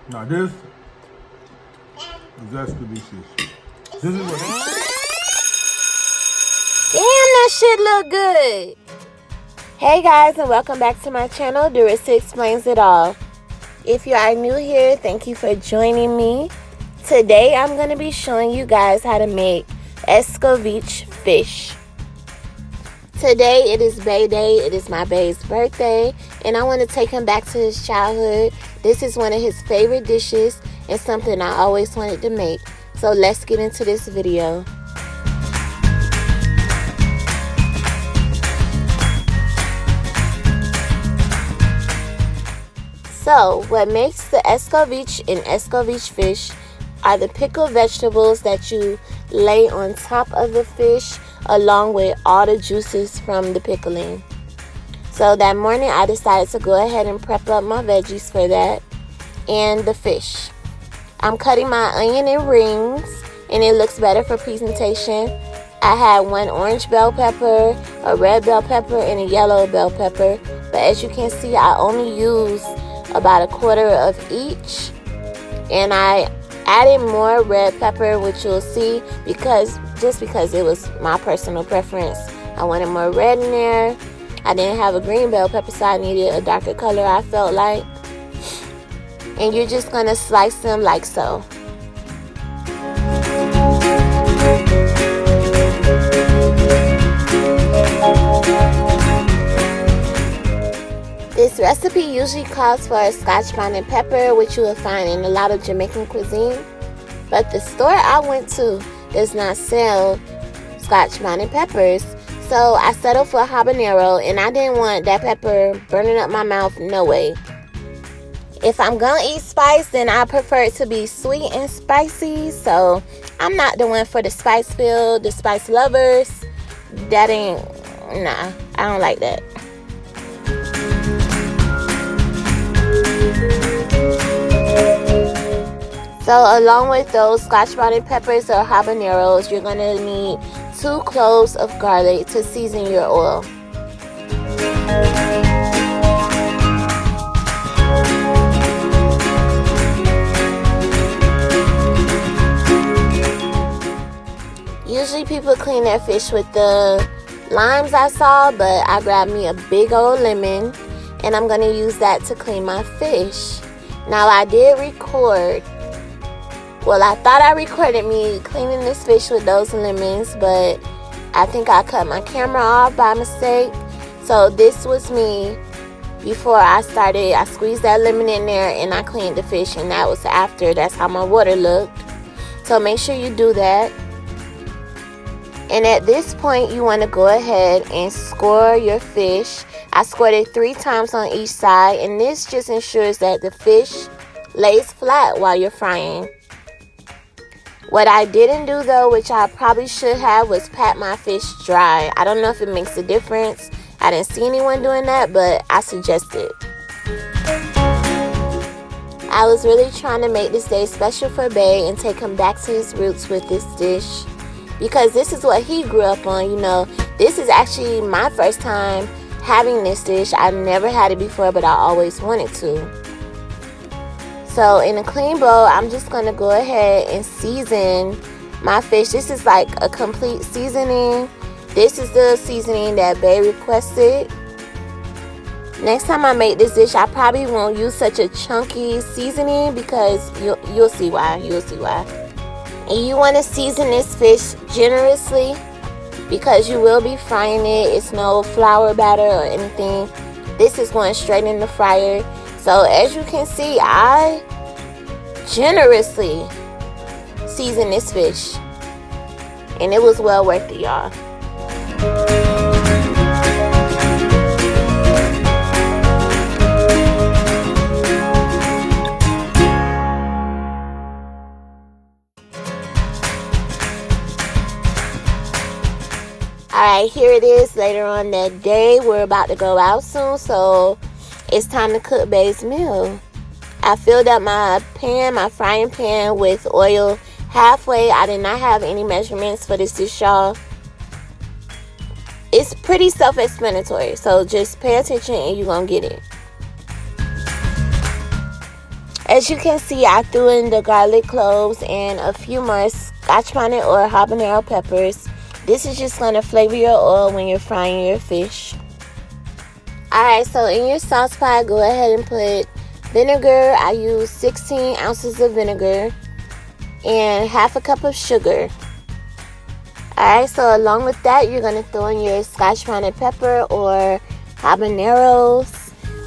Now this is Escovitch Fish. This is what. Damn, that shit look good. Hey guys, and welcome back to my channel, Durissa Explains It All. If you are new here, thank you for joining me. Today I'm going to be showing you guys how to make Escovitch fish. Today it is Bae Day. It is my Bae's birthday, and I want to take him back to his childhood. This is one of his favorite dishes and something I always wanted to make. So let's get into this video. So what makes the Escovitch and Escovitch fish are the pickled vegetables that you lay on top of the fish, along with all the juices from the pickling. So that morning I decided to go ahead and prep up my veggies for that and the fish. I'm cutting my onion in rings, and it looks better for presentation. I had one orange bell pepper, a red bell pepper, and a yellow bell pepper. But as you can see, I only used about a quarter of each. And I added more red pepper, which you'll see, because it was my personal preference. I wanted more red in there. I didn't have a green bell pepper, so I needed a darker color, I felt like. And you're just going to slice them like so. This recipe usually calls for a Scotch bonnet pepper, which you will find in a lot of Jamaican cuisine. But the store I went to does not sell Scotch bonnet peppers. So I settled for habanero, and I didn't want that pepper burning up my mouth, no way. If I'm gonna eat spice, then I prefer it to be sweet and spicy. So I'm not the one for the spice filled, the spice lovers. That ain't, nah, I don't like that. So along with those Scotch bonnet peppers or habaneros, you're gonna need 2 cloves of garlic to season your oil. Usually people clean their fish with the limes I saw, but I grabbed me a big old lemon, and I'm gonna use that to clean my fish. Now I did record. Well, I thought I recorded me cleaning this fish with those lemons, but I think I cut my camera off by mistake. So this was me before I started. I squeezed that lemon in there and I cleaned the fish, and that was after. That's how my water looked. So make sure you do that. And at this point, you want to go ahead and score your fish. I scored it 3 times on each side, and this just ensures that the fish lays flat while you're frying. What I didn't do though, which I probably should have, was pat my fish dry. I don't know if it makes a difference. I didn't see anyone doing that, but I suggest it. I was really trying to make this day special for Bae and take him back to his roots with this dish, because this is what he grew up on. You know, this is actually my first time having this dish. I never had it before, but I always wanted to. So in a clean bowl, I'm just going to go ahead and season my fish. This is like a complete seasoning. This is the seasoning that Bae requested. Next time I make this dish, I probably won't use such a chunky seasoning, because you'll see why. You'll see why. And you want to season this fish generously, because you will be frying it. It's no flour batter or anything. This is going straight in the fryer. So as you can see, I generously seasoned this fish, and it was well worth it, y'all. Alright, here it is later on that day. We're about to go out soon, so it's time to cook Bae's meal. I filled up my frying pan with oil halfway. I did not have any measurements for this dish, y'all. It's pretty self-explanatory, so just pay attention and you're gonna get it. As you can see, I threw in the garlic cloves and a few more scotch bonnet or habanero peppers. This is just going to flavor your oil when you're frying your fish. Alright, so in your sauce pot, go ahead and put vinegar. I use 16 ounces of vinegar and half a cup of sugar. Alright, so along with that, you're going to throw in your scotch bonnet pepper or habaneros,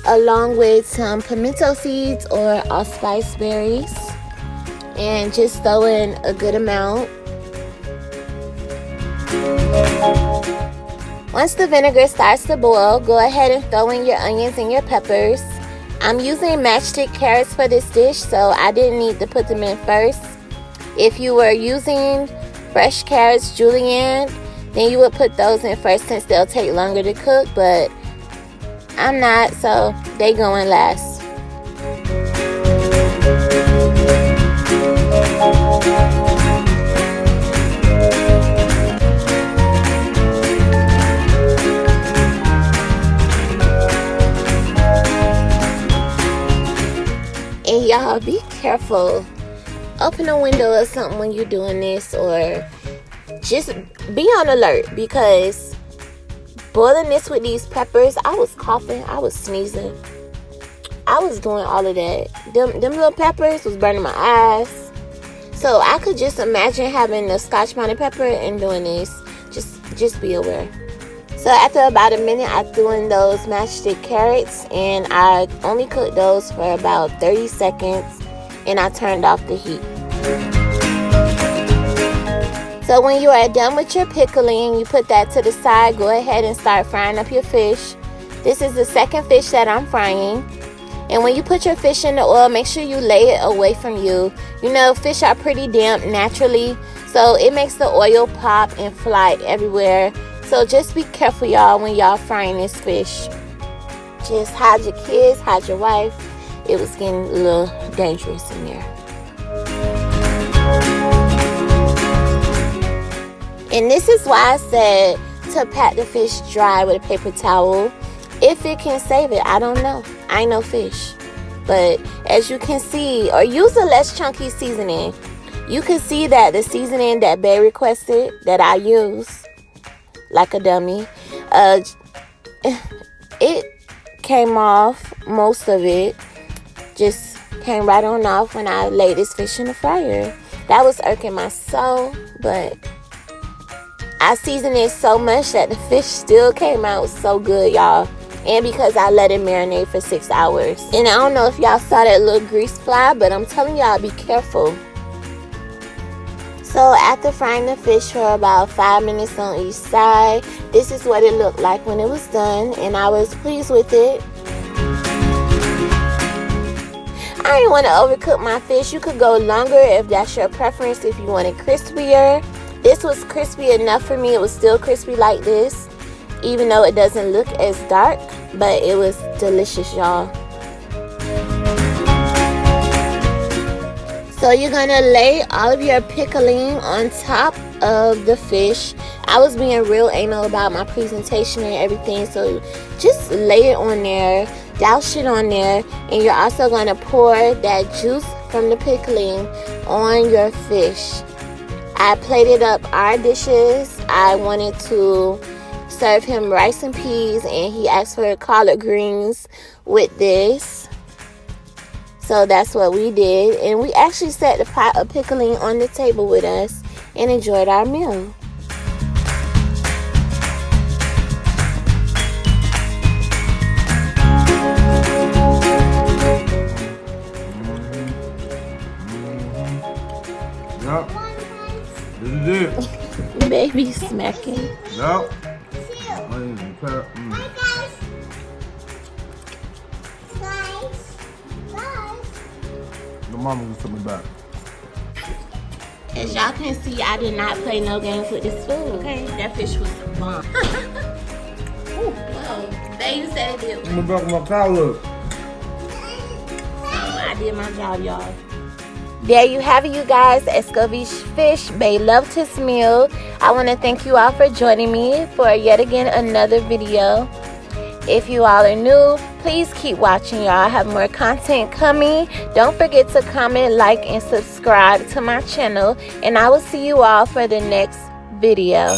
along with some pimento seeds or allspice berries, and just throw in a good amount. Once the vinegar starts to boil, go ahead and throw in your onions and your peppers. I'm using matchstick carrots for this dish, so I didn't need to put them in first. If you were using fresh carrots, julienne, then you would put those in first since they'll take longer to cook, but I'm not, so they going last. And y'all, be careful. Open a window or something when you're doing this, or just be on alert, because boiling this with these peppers, I was coughing, I was sneezing, I was doing all of that. Them little peppers was burning my eyes. So I could just imagine having the scotch bonnet pepper and doing this. Just be aware. So after about a minute, I threw in those matchstick carrots, and I only cooked those for about 30 seconds, and I turned off the heat. So when you are done with your pickling, you put that to the side. Go ahead and start frying up your fish. This is the second fish that I'm frying. And when you put your fish in the oil, make sure you lay it away from you. You know, fish are pretty damp naturally, so it makes the oil pop and fly everywhere. So just be careful, y'all, when y'all frying this fish. Just hide your kids, hide your wife. It was getting a little dangerous in there. And this is why I said to pat the fish dry with a paper towel. If it can save it, I don't know. I ain't no fish. But as you can see, or use a less chunky seasoning. You can see that the seasoning that Bae requested that I use, like a dummy, it came off, most of it just came right on off when I laid this fish in the fryer. That was irking my soul, but I seasoned it so much that the fish still came out so good, y'all. And because I let it marinate for 6 hours. And I don't know if y'all saw that little grease fly, but I'm telling y'all, be careful. So after frying the fish for about 5 minutes on each side, this is what it looked like when it was done, and I was pleased with it. I didn't want to overcook my fish. You could go longer if that's your preference, if you want it crispier. This was crispy enough for me. It was still crispy like this, even though it doesn't look as dark, but it was delicious, y'all. So you're gonna lay all of your pickling on top of the fish. I was being real anal about my presentation and everything, so just lay it on there, douse it on there, and you're also gonna pour that juice from the pickling on your fish. I plated up our dishes. I wanted to serve him rice and peas, and he asked for collard greens with this. So that's what we did, and we actually set the pot of pickling on the table with us and enjoyed our meal. Yup. This is it. Baby smacking. Yup. The mama just took me back. As y'all can see, I did not play no games with this food, okay? That fish was bomb. Ooh, whoa. Bae, you said it did. I'm the back of my collar. I did my job, y'all. There you have it, you guys. Escovitch Fish. Bae loved his meal. I want to thank you all for joining me for yet again another video. If you all are new, please keep watching, y'all. I have more content coming. Don't forget to comment, like, and subscribe to my channel. And I will see you all for the next video.